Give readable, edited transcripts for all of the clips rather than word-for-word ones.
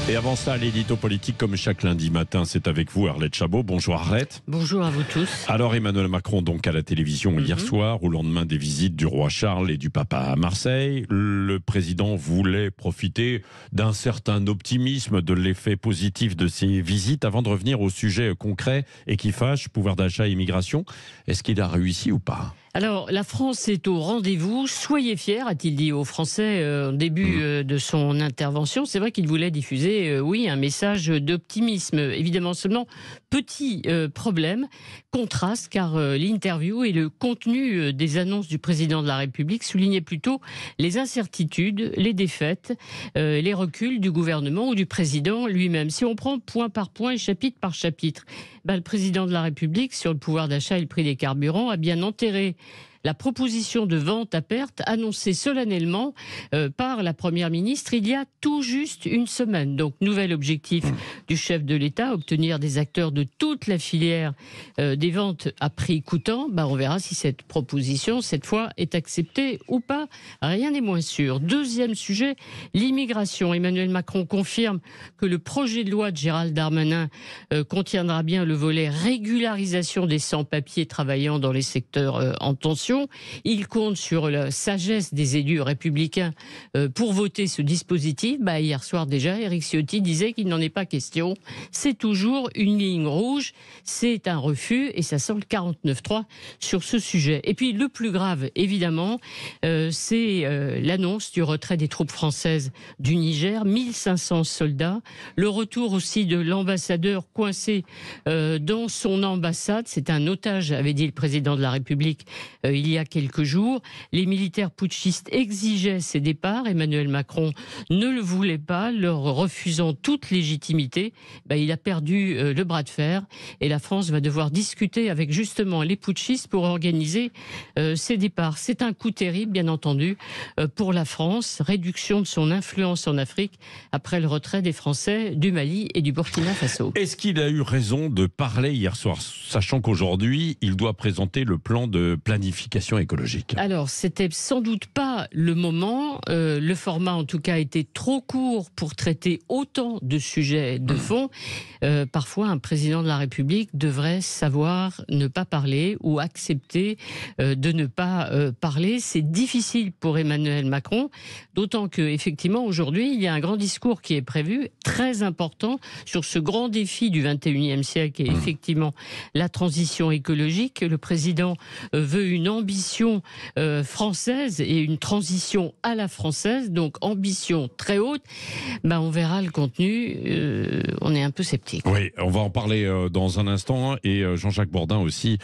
Et avant ça, l'édito politique, comme chaque lundi matin, c'est avec vous, Arlette Chabot. Bonjour Arlette. Bonjour à vous tous. Alors Emmanuel Macron, donc à la télévision hier soir, au lendemain des visites du roi Charles et du papa à Marseille, le président voulait profiter d'un certain optimisme, de l'effet positif de ces visites, avant de revenir au sujet concret et qui fâche, pouvoir d'achat et immigration. Est-ce qu'il a réussi ou pas ? Alors, la France est au rendez-vous. Soyez fiers, a-t-il dit aux Français au début de son intervention. C'est vrai qu'il voulait diffuser, un message d'optimisme. Évidemment, seulement, petit problème, contraste, car l'interview et le contenu des annonces du président de la République soulignaient plutôt les incertitudes, les défaites, les reculs du gouvernement ou du président lui-même. Si on prend point par point et chapitre par chapitre, le président de la République, sur le pouvoir d'achat et le prix des carburants, a bien enterré la proposition de vente à perte annoncée solennellement par la Première ministre il y a tout juste une semaine. Donc, nouvel objectif du chef de l'État, obtenir des acteurs de toute la filière des ventes à prix coûtant. On verra si cette proposition, cette fois, est acceptée ou pas. Rien n'est moins sûr. Deuxième sujet, l'immigration. Emmanuel Macron confirme que le projet de loi de Gérald Darmanin contiendra bien le volet régularisation des sans-papiers travaillant dans les secteurs en tension. Il compte sur la sagesse des élus républicains pour voter ce dispositif. Hier soir déjà, Éric Ciotti disait qu'il n'en est pas question. C'est toujours une ligne rouge, c'est un refus et ça sent le 49.3 sur ce sujet. Et puis le plus grave, évidemment, c'est l'annonce du retrait des troupes françaises du Niger, 1500 soldats. Le retour aussi de l'ambassadeur coincé dans son ambassade. C'est un otage, avait dit le président de la République il y a quelques jours. Les militaires putschistes exigeaient ces départs. Emmanuel Macron ne le voulait pas, leur refusant toute légitimité. Il a perdu le bras de fer et la France va devoir discuter avec justement les putschistes pour organiser ces départs. C'est un coup terrible, bien entendu, pour la France. Réduction de son influence en Afrique après le retrait des Français du Mali et du Burkina Faso. Est-ce qu'il a eu raison de parler hier soir, sachant qu'aujourd'hui, il doit présenter le plan de planification écologique? Alors, c'était sans doute pas le moment. Le format, en tout cas, était trop court pour traiter autant de sujets de fond. Parfois, un président de la République devrait savoir ne pas parler ou accepter de ne pas parler. C'est difficile pour Emmanuel Macron, d'autant que, effectivement, aujourd'hui, il y a un grand discours qui est prévu, très important, sur ce grand défi du 21e siècle, et effectivement, la transition écologique. Le président veut une ambition française et une transition à la française, donc ambition très haute. On verra le contenu, on est un peu sceptique. Oui, on va en parler dans un instant, et Jean-Jacques Bourdin aussi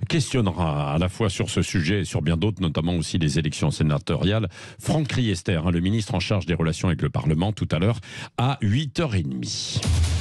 questionnera à la fois sur ce sujet et sur bien d'autres, notamment aussi les élections sénatoriales. Franck Riester, le ministre en charge des relations avec le Parlement, tout à l'heure à 8h30.